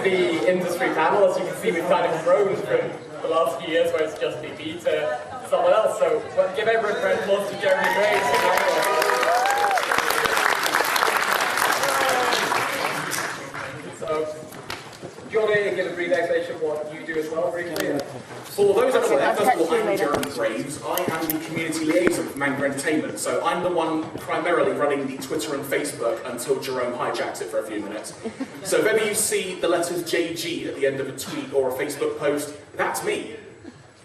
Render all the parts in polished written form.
the industry panel, as you can see, we've kind of grown from the last few years where it's just been me to someone else. So give everyone a round of applause to Jeremy Gray. So, do you want to give a brief explanation of what you do as well, briefly? For those unaware, first of all, I'm Jeremy Graves. I am the community liaison for Manga Entertainment, so I'm the one primarily running the Twitter and Facebook until Jerome hijacks it for a few minutes. So if ever you see the letters JG at the end of a tweet or a Facebook post, that's me.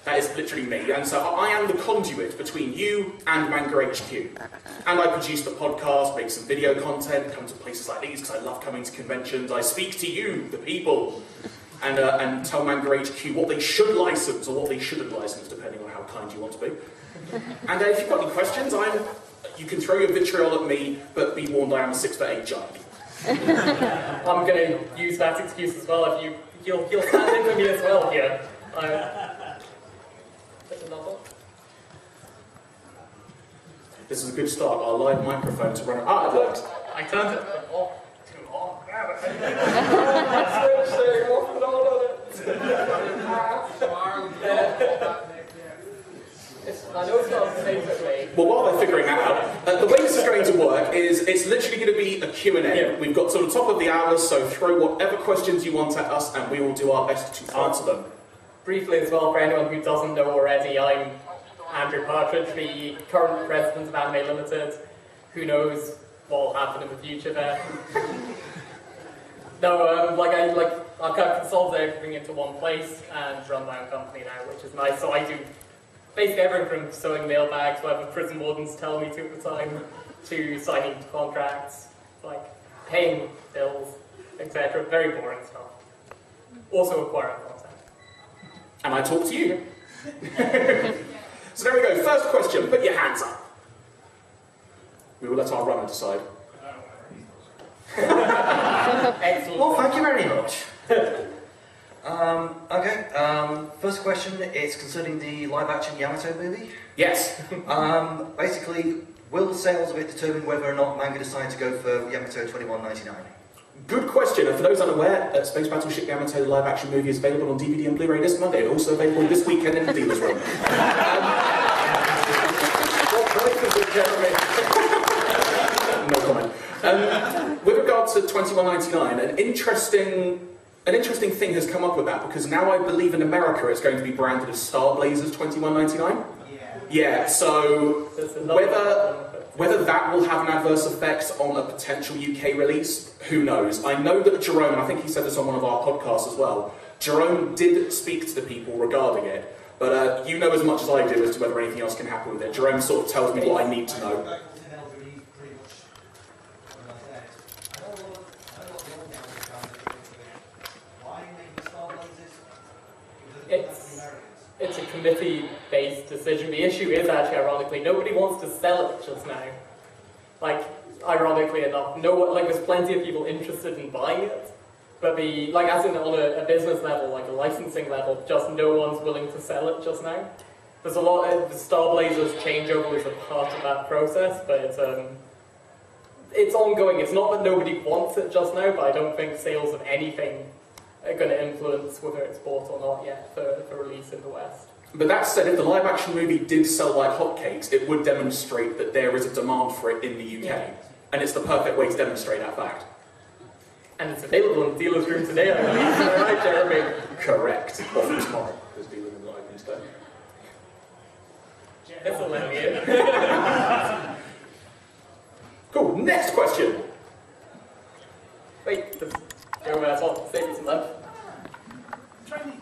That is literally me, and so I am the conduit between you and Manga HQ. And I produce the podcast, make some video content, come to places like these because I love coming to conventions. I speak to you, the people, and tell Manga HQ what they should license or what they shouldn't license, depending on how kind you want to be. And if you've got any questions, you can throw your vitriol at me, but be warned I am a 6'8" giant. I'm going to use that excuse as well. If you'll stand in for me as well here. This is a good start. Our live microphone to run. It worked. I turned it off too long. Well, while they're figuring that out, the way this is going to work is it's literally going to be a Q&A. Yeah. We've got sort of top of the hour, so throw whatever questions you want at us, and we will do our best to answer them. Briefly as well, for anyone who doesn't know already, I'm Andrew Partridge, the current president of Anime Limited. Who knows what will happen in the future there? No, I've kind of consolidated everything into one place and run my own company now, which is nice. So I do basically everything from sewing mailbags, whatever prison wardens tell me to at the time, to signing contracts, like paying bills, etc. Very boring stuff. Also acquiring content. And I talk to you. So there we go. First question. Put your hands up. We will let our runner decide. Excellent. Well, thank you very much. First question is concerning the live-action Yamato movie. Yes. Basically, will sales of it determine whether or not manga decide to go for Yamato 21.99? Good question. And for those unaware, Space Battleship Yamato, the live-action movie, is available on DVD and Blu-ray this Monday, and also available this weekend in the dealer's room. No comment. With regard to 21.99, an interesting thing has come up with that, because now I believe in America it's going to be branded as Star Blazers 21.99. Yeah. So whether that will have an adverse effect on a potential UK release, who knows? I know that Jerome, and I think he said this on one of our podcasts as well, Jerome did speak to the people regarding it, but you know as much as I do as to whether anything else can happen with it. Jerome sort of tells me what I need to know. It's a committee-based decision. The issue is actually, ironically, nobody wants to sell it just now. Like, ironically enough, there's plenty of people interested in buying it, but as in on a business level, like a licensing level, just no one's willing to sell it just now. There's a lot of the Star Blazers changeover is a part of that process, but it's ongoing. It's not that nobody wants it just now, but I don't think sales of anything are going to influence whether it's bought or not yet for release in the West. But that said, if the live-action movie did sell like hotcakes, it would demonstrate that there is a demand for it in the UK. Yeah. And it's the perfect way to demonstrate that fact. And it's available in the dealer's room today, I believe. Is that right, Jeremy? Correct. Often tomorrow, because dealing in live instead. This'll let me in. Cool, next question. Wait, that's all. Save me some left. Try to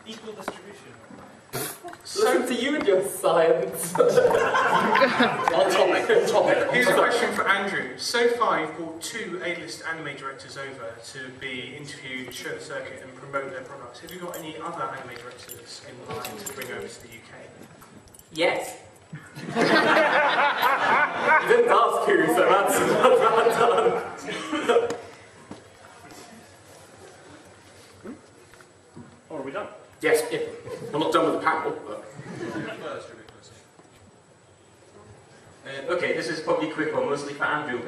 equal distribution. So to you and your science. On topic. Here's a question for Andrew. So far, you've brought 2 A-list anime directors over to be interviewed, show the circuit, and promote their products. Have you got any other anime directors in line to bring over to the UK? Yes. You didn't ask who, so that's not done. Oh, are we done? Yes. We're not done with the panel, but... Okay, this is probably a quick one, mostly for Andrew.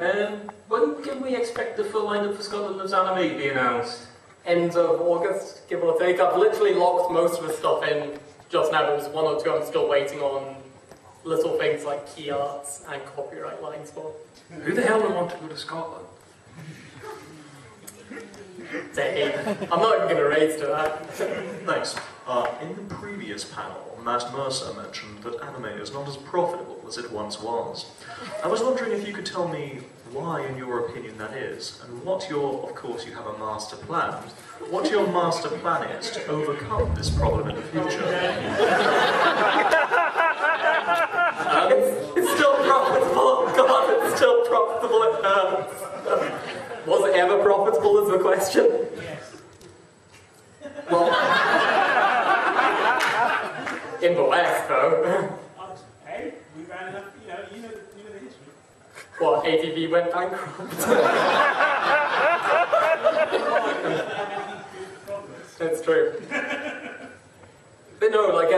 When can we expect the full lineup for Scotland's anime to be announced? end of August, give or take. I've literally locked most of the stuff in just now. There's one or two I'm still waiting on little things like key arts and copyright lines for. Who the hell would want to go to Scotland? Dave, I'm not even going to raise to that. Thanks. In the previous panel, Matt Mercer mentioned that anime is not as profitable as it once was. I was wondering if you could tell me why, in your opinion, that is, and what your, of course you have a master plan, what your master plan is to overcome this problem in the future. It's still profitable. God, it's still profitable. Was it ever profitable is the question? Yes. Well, in the West, though. Hey, we ran enough, you know the history. What, ATV went bankrupt? It's true. But no, like,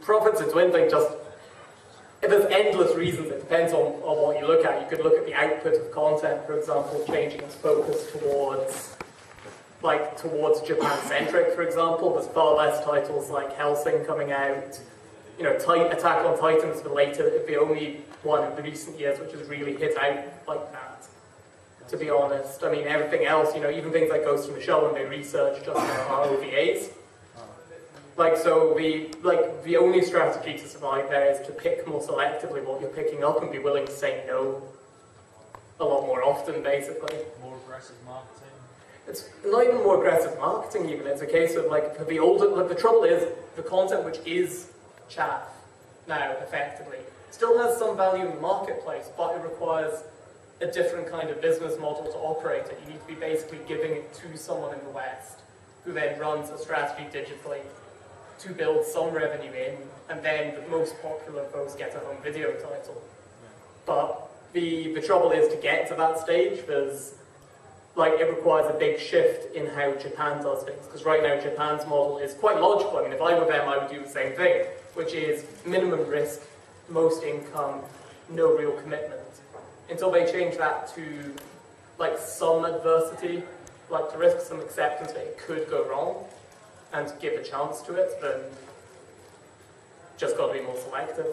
profits is one thing, just, if there's endless reasons, it depends on what you look at. You could look at the output of content, for example, changing its focus towards Japan-centric, for example. There's far less titles like Hellsing coming out. You know, Attack on Titan is the only one in the recent years which has really hit out like that, to be honest. I mean, everything else, you know, even things like Ghost in the Shell, when they research just are OVAs. Like, so the only strategy to survive there is to pick more selectively what you're picking up and be willing to say no a lot more often, basically. More aggressive marketing. It's not even more aggressive marketing even, it's a case of like, the trouble is, the content which is chaff now, effectively, still has some value in the marketplace, but it requires a different kind of business model to operate it. You need to be basically giving it to someone in the West, who then runs a strategy digitally to build some revenue in, and then the most popular folks get a home video title. But the trouble is, to get to that stage, it requires a big shift in how Japan does things, because right now Japan's model is quite logical. I mean, if I were them, I would do the same thing, which is minimum risk, most income, no real commitment. Until they change that to like some adversity, like to risk some acceptance that it could go wrong, and give a chance to it, then just got to be more selective.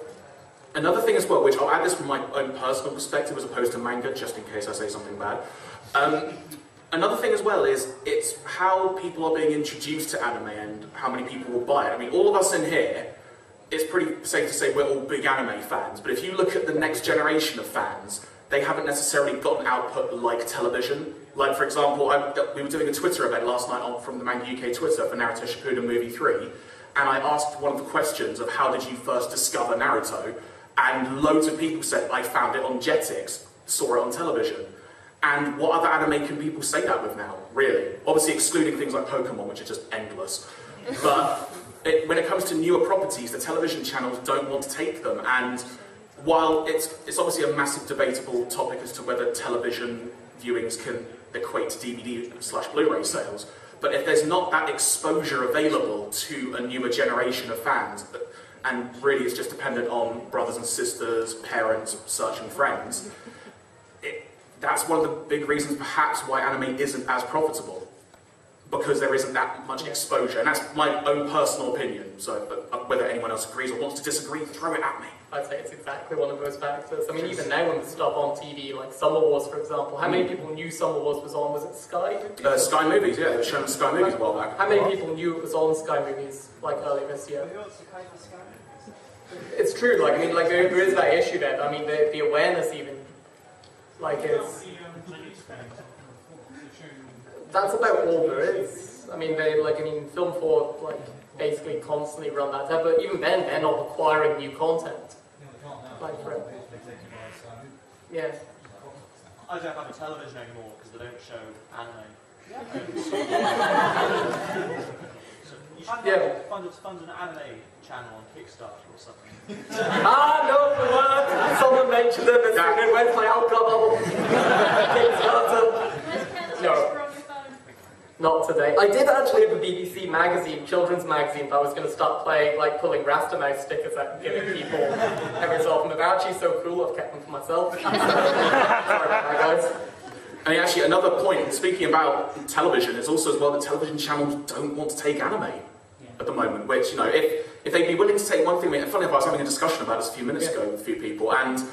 Another thing as well, which I'll add this from my own personal perspective as opposed to manga, just in case I say something bad. Another thing as well is, it's how people are being introduced to anime and how many people will buy it. I mean, all of us in here, it's pretty safe to say we're all big anime fans, but if you look at the next generation of fans, they haven't necessarily got an output like television. Like, for example, we were doing a Twitter event last night from the Manga UK Twitter for Naruto Shippuden Movie 3, and I asked one of the questions of how did you first discover Naruto, and loads of people said, I found it on Jetix, saw it on television. And what other anime can people say that with now, really? Obviously excluding things like Pokemon, which are just endless. But when it comes to newer properties, the television channels don't want to take them, and while it's obviously a massive debatable topic as to whether television viewings can equate to DVD/Blu-ray sales, but if there's not that exposure available to a newer generation of fans, and really it's just dependent on brothers and sisters, parents, such and friends, that's one of the big reasons perhaps why anime isn't as profitable, because there isn't that much exposure, and that's my own personal opinion, so whether anyone else agrees or wants to disagree, throw it at me. I'd say it's exactly one of those factors. I mean, even now when the stuff on TV, like Summer Wars, for example, how many people knew Summer Wars was on? Was it Sky? Sky Movies, yeah, they were showing Sky Movies a while back. How many people knew it was on Sky Movies, like, earlier this year? It's true, like, I mean, like, there is that issue there. I mean, the awareness even, like, it's... That's about all there is. I mean, Film 4, like, basically constantly run that type, but even then, they're not acquiring new content. Like, yeah. I don't have a television anymore because they don't show anime. You should fund an anime channel on Kickstarter or something. No, someone mentioned it, it went my alcohol. Kickstarter. No. Not today. I did actually have a BBC magazine, children's magazine, that I was going to start pulling Rasta Mouse stickers out and giving people every so often, but they're actually so cool I've kept them for myself. Sorry about that, guys. And actually, another point, speaking about television, is also as well that television channels don't want to take anime at the moment, which, you know, if they'd be willing to take one thing, funny enough, I was having a discussion about this a few minutes ago with a few people, and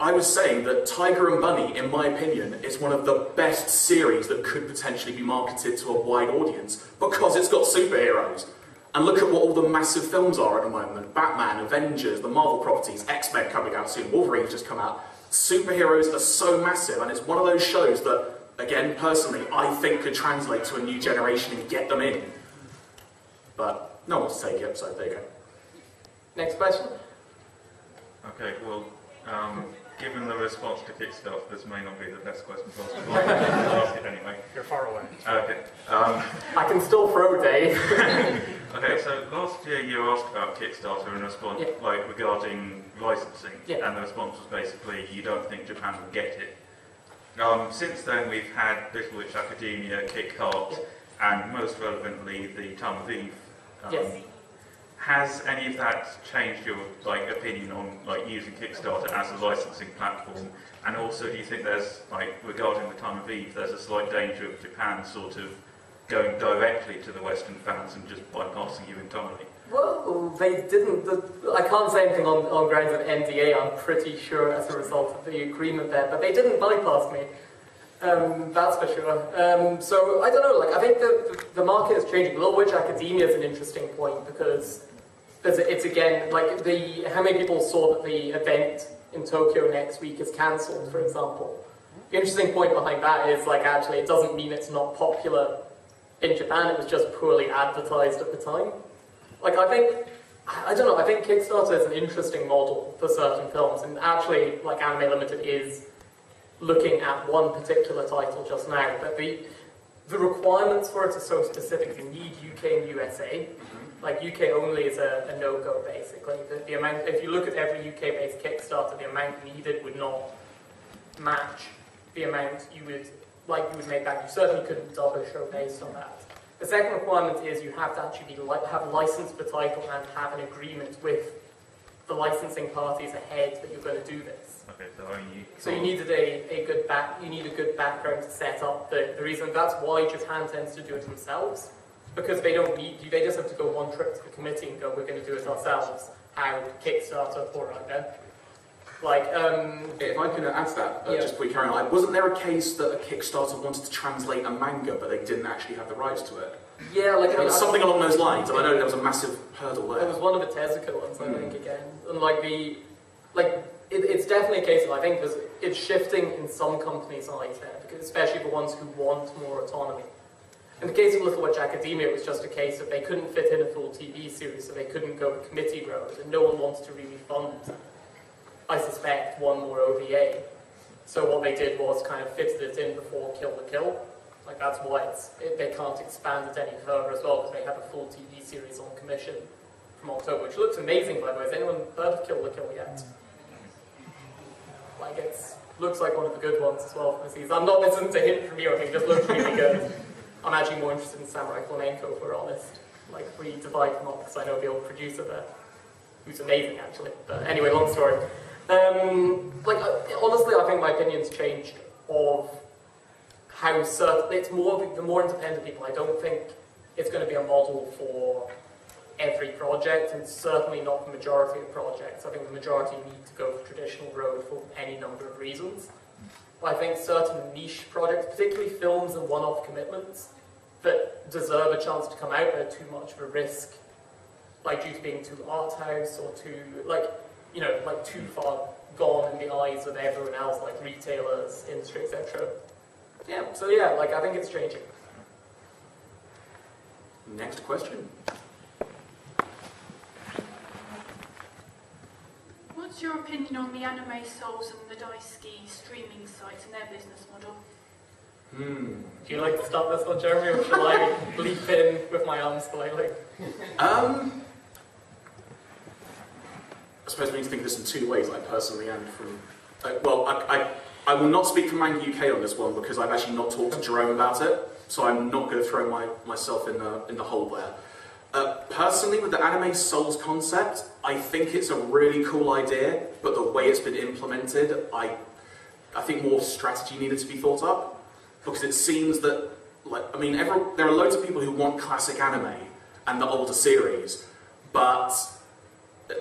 I was saying that Tiger and Bunny, in my opinion, is one of the best series that could potentially be marketed to a wide audience, because it's got superheroes. And look at what all the massive films are at the moment. Batman, Avengers, the Marvel properties, X-Men coming out soon, Wolverine's just come out. Superheroes are so massive, and it's one of those shows that, again, personally, I think could translate to a new generation and get them in. But no one wants to take it, so there you go. Next question? Okay, well, given the response to Kickstarter, this may not be the best question possible, but I'll ask it anyway. You're far away. Okay. I can still throw, Dave. Okay, so last year you asked about Kickstarter in response, like regarding licensing, and the response was basically you don't think Japan will get it. Since then we've had Little Witch Academia, Kick Heart, and most relevantly the Time of Eve. Has any of that changed your opinion on using Kickstarter as a licensing platform? And also, do you think there's regarding the Time of Eve, there's a slight danger of Japan sort of going directly to the Western fans and just bypassing you entirely? Well, they didn't. I can't say anything on grounds of NDA, I'm pretty sure, as a result of the agreement there, but they didn't bypass me. That's for sure. So, I don't know, I think the market is changing. Little Witch Academia is an interesting point, because it's again, how many people saw that the event in Tokyo next week is cancelled, for example. The interesting point behind that is, actually, it doesn't mean it's not popular in Japan, it was just poorly advertised at the time. I don't know, I think Kickstarter is an interesting model for certain films, and actually, Anime Limited is looking at one particular title just now, but the requirements for it are so specific. You need UK and USA. UK only is a no-go, basically. The amount, if you look at every UK-based Kickstarter, the amount needed would not match the amount you would make back. You certainly couldn't dub a show based on that. The second requirement is you have to actually have licensed the title and have an agreement with the licensing parties ahead that you're going to do this. Okay, so you needed a good background to set up the reason. That's why Japan tends to do it themselves, because they don't need you. They just have to go one trip to the committee and go, we're going to do it ourselves. How Kickstarter, all right then. If I can add to that, just before we carry on, wasn't there a case that a Kickstarter wanted to translate a manga, but they didn't actually have the rights to it? Yeah, something along those lines, and I know there was a massive hurdle there. It was one of the Tezuka ones, I think, again. And it's definitely a case of, I think it's shifting in some companies' eyes there, especially the ones who want more autonomy. In the case of Little Witch Academia, it was just a case of they couldn't fit in a full TV series, so they couldn't go the committee road, and no one wanted to really fund, I suspect, one more OVA. So what they did was kind of fitted it in before Kill the Kill. That's why they can't expand it any further as well, because they have a full TV series on commission from October, which looks amazing, by the way. Has anyone heard of Kill the Kill yet? It looks like one of the good ones as well from the season. This isn't a hint from me or anything, it just looks really good. I'm actually more interested in Samurai Flamenco, if we're honest. We divide them up, because I know the old producer there, who's amazing, actually. But anyway, long story. Honestly, I think my opinion's changed of how certain, it's the more independent people. I don't think it's going to be a model for every project, and certainly not the majority of projects. I think the majority need to go the traditional road for any number of reasons. But I think certain niche projects, particularly films and one-off commitments, that deserve a chance to come out, but are too much of a risk, due to being too art house or too, too far gone in the eyes of everyone else, like retailers, industry, etc. I think it's changing. Next question. What's your opinion on the Anime Souls and the Daisuke streaming sites and their business model? Do you like to start this one, Jeremy, or shall I leap in with my arms slightly? I suppose we need to think of this in two ways, personally and from... I will not speak for Manga UK on this one, because I've actually not talked to Jerome about it, so I'm not going to throw myself in the hole there. Personally, with the Anime Souls concept, I think it's a really cool idea, but the way it's been implemented, I think more strategy needed to be thought up. because it seems that, like, I mean, there are loads of people who want classic anime and the older series, but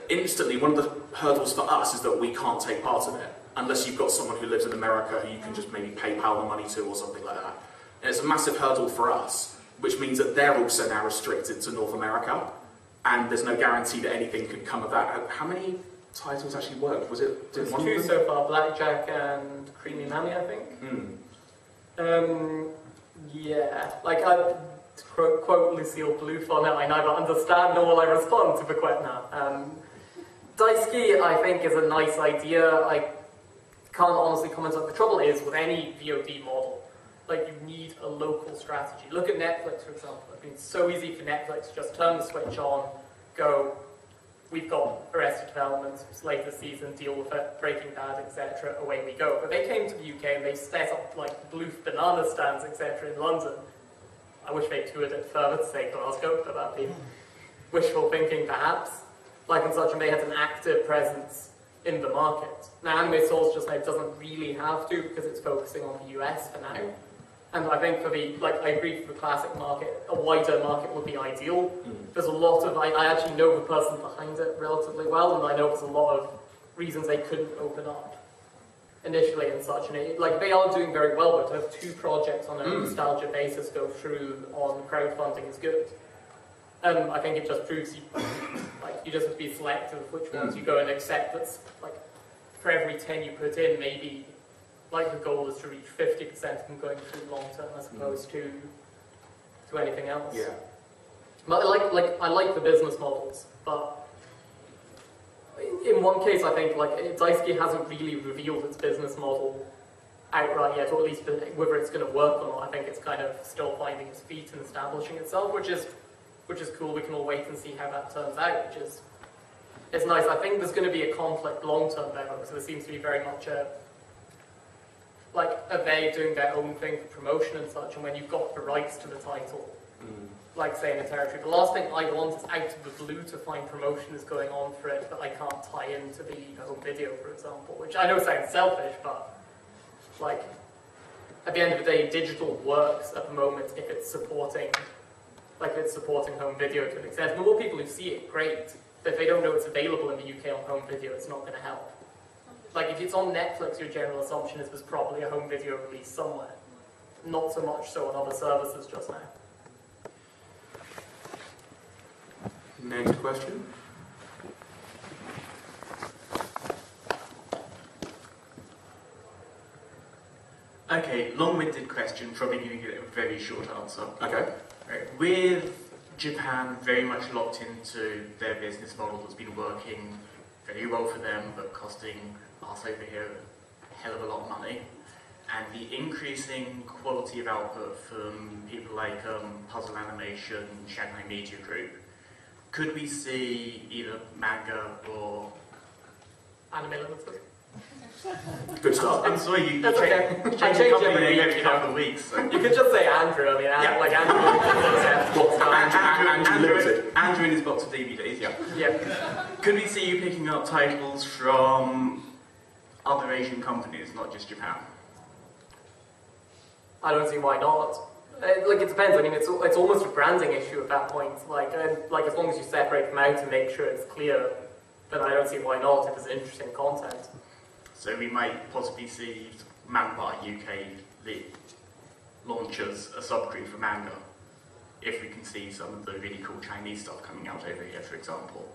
instantly one of the hurdles for us is that we can't take part in it unless you've got someone who lives in America who you can just maybe PayPal the money to or something like that. And it's a massive hurdle for us, which means that they're also now restricted to North America, and there's no guarantee that anything could come of that. How many titles actually worked? Was it? There's two so far: Blackjack and Creamy Mammy, I think. Yeah, like I quote Lucille Bluth on it. I neither understand nor will I respond to Bequetna. Daisuke, I think, is a nice idea. I can't honestly comment on it. The trouble is with any VOD model, like, you need a local strategy. Look at Netflix, for example. It's been so easy for Netflix to just turn the switch on, go, we've got Arrested Development, latest season, deal with it, Breaking Bad, etc., away we go. But they came to the UK and they set up, like, Bluth banana stands, etc., in London. I wish they toured it further to say Glasgow, but that'd be wishful thinking, perhaps. Like and such, and they had an active presence in the market. Now, Anime Souls just now doesn't really have to because it's focusing on the US for now. And I think for the, like, I agree for the classic market, a wider market would be ideal. There's a lot of, I actually know the person behind it relatively well, and I know there's a lot of reasons they couldn't open up initially and such. And it, like, they are doing very well, but to have two projects on a nostalgia basis go through on crowdfunding is good. I think it just proves you, like, you just have to be selective of which ones you go and accept. That's, like, for every 10 you put in, maybe, like, the goal is to reach 50% of them going through long term as opposed to anything else. Yeah. But I like the business models, but in one case I think, like, Daisuke hasn't really revealed its business model outright yet, or at least whether it's going to work or not. I think it's kind of still finding its feet and establishing itself, which is cool. We can all wait and see how that turns out, which is it's nice. I think there's going to be a conflict long term there, because there seems to be very much they doing their own thing for promotion and such, and when you've got the rights to the title, like, say, in a territory, the last thing I want is out of the blue to find promotion is going on for it that I can't tie into the home video, for example, which I know sounds selfish, but, like, at the end of the day, digital works at the moment if it's supporting home video to an extent. The more people who see it, great. But if they don't know it's available in the UK on home video, it's not going to help. Like, if it's on Netflix, your general assumption is there's probably a home video release somewhere. Not so much so on other services just now. Next question. Okay, long-winded question, probably giving you a very short answer. Okay. Right. With Japan very much locked into their business model that's been working very well for them, but costing us over here a hell of a lot of money, and the increasing quality of output from people like Puzzle Animation, Shanghai Media Group, could we see either manga or Anime Limited? Good start. I'm sorry, you That's okay. change the company name every couple of weeks. So. You could just say Andrew. I mean, Andrew. Andrew in his box of DVDs. Yeah. Could we see you picking up titles from other Asian companies, not just Japan? I don't see why not. Like, it depends. I mean, it's almost a branding issue at that point. Like as long as you separate them out and make sure it's clear, then I don't see why not if it's interesting content. So we might possibly see Manpa UK launch as a subgroup for manga, if we can see some of the really cool Chinese stuff coming out over here, for example.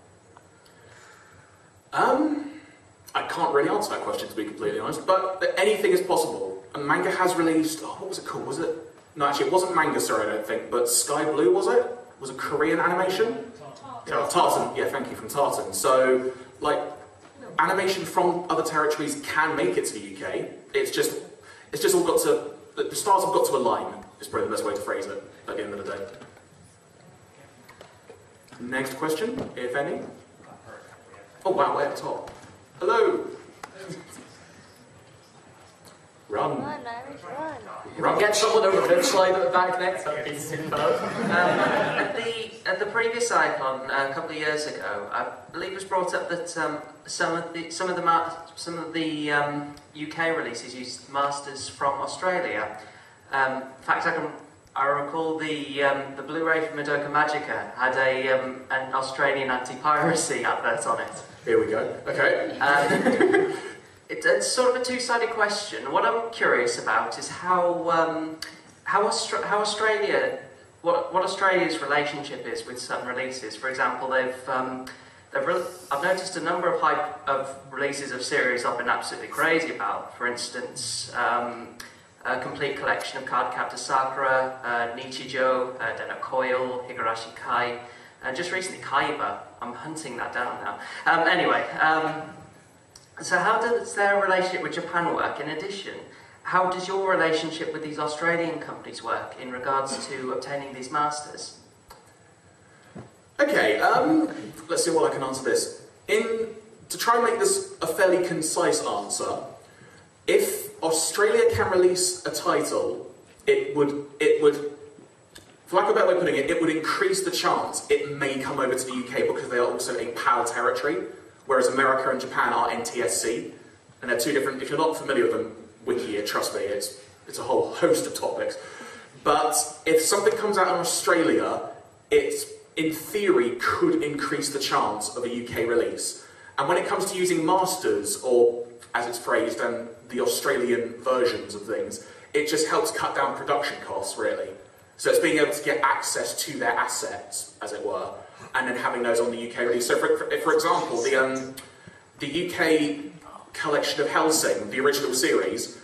I can't really answer that question, to be completely honest, but anything is possible. And manga has released, what was it called? Was it? No, actually, it wasn't manga, sorry, I don't think, but Sky Blue, was it? Was it Korean animation? Tartan, yeah, thank you, from Tartan. So, like, animation from other territories can make it to the UK. It's just all got to, the stars have got to align, is probably the best way to phrase it at the end of the day. Next question, if any. Oh wow, way at the top. Hello. Run. Run. Get someone over this slide at the back next, that'd be superb. At the previous Ayacon a couple of years ago, I believe it was brought up that some of the UK releases used masters from Australia. In fact, I recall the Blu-ray from Madoka Magica had an Australian anti-piracy advert on it. Here we go. Okay. It's sort of a two-sided question. What I'm curious about is how Australia's relationship is with some releases. For example, I've noticed a number of releases of series I've been absolutely crazy about. For instance, a complete collection of Cardcaptor Sakura, Nichijou, Denna Coil, Higurashi Kai, and just recently Kaiba. I'm hunting that down now. So how does their relationship with Japan work? In addition, how does your relationship with these Australian companies work in regards to obtaining these masters? Okay, let's see what I can answer this. To try and make this a fairly concise answer, if Australia can release a title, it would, for lack of a better way of putting it, it would increase the chance it may come over to the UK because they are also a PAL territory, whereas America and Japan are NTSC, and they're two different. If you're not familiar with them, wiki it, trust me, it's a whole host of topics. But if something comes out in Australia, it, in theory, could increase the chance of a UK release. And when it comes to using masters, or as it's phrased, and the Australian versions of things, it just helps cut down production costs, really. So it's being able to get access to their assets, as it were, and then having those on the UK release. So, for example, the UK collection of Hellsing, the original series,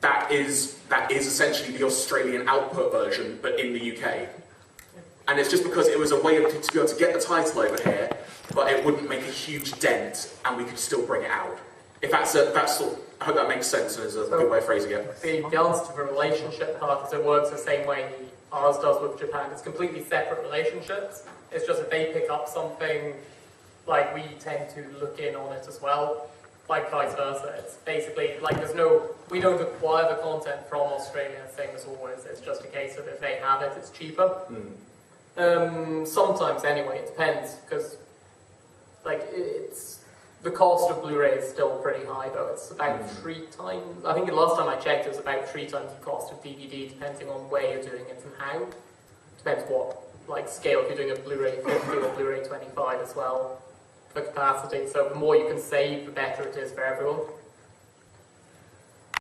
that is essentially the Australian output version, but in the UK. And it's just because it was a way to be able to get the title over here, but it wouldn't make a huge dent, and we could still bring it out. If I hope that makes sense and is a good way of phrasing it. The answer to the relationship part is it works the same way ours does with Japan. It's completely separate relationships. It's just if they pick up something, like we tend to look in on it as well, like vice versa. It's basically like we don't acquire the content from Australia, same as always. It's just a case of if they have it, it's cheaper. Sometimes anyway, it depends, because the cost of Blu-ray is still pretty high though. It's about 3 times, I think the last time I checked it was about 3 times the cost of DVD, depending on where you're doing it and how. Depends what scale, if you're doing a Blu-ray 50 or Blu-ray 25 as well, for capacity. So the more you can save, the better it is for everyone.